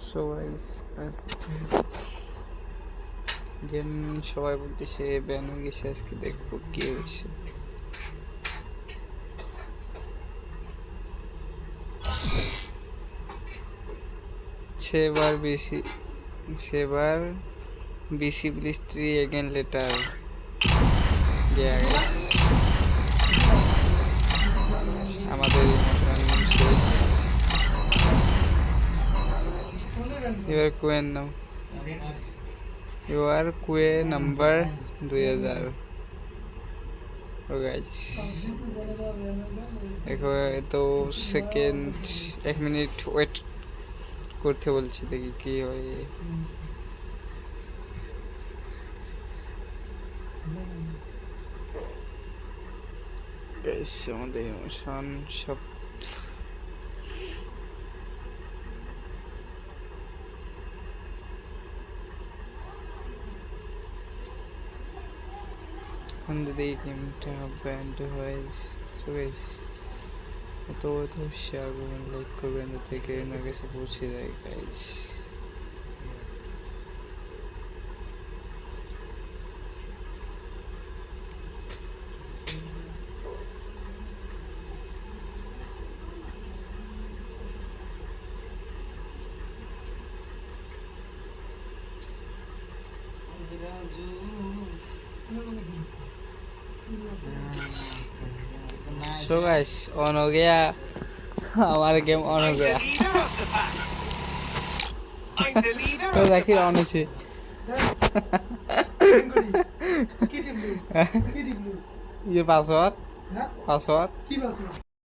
So guys game সবাই বলতেছে ban হয়ে গেছে, আজকে দেখবো কি হয়েছে। সেবার বিসি ব্লিস্ট্রি এগেন লেটার আমাদের ইমোশন শেষ। এবার কোয়েন নাও, ইউআর কুয়ে নাম্বার 2000। ও গাইস দেখো তো সেকেন্ড 1 মিনিট ওয়েট করতে বলছি, দেখি কি হয়। গাইস আমাদের ইমোশন সব যদি এই গেমটা ব্যান্ড হয়। সো গাইস তো শেয়ার করবেন, লাইক করবেন যাতে গেমের কাছে পৌঁছে যায় গাইস। So guys, on हो गया हमारा गेम ऑन हो गया। तो देखिए ऑन है ये पासवर्ड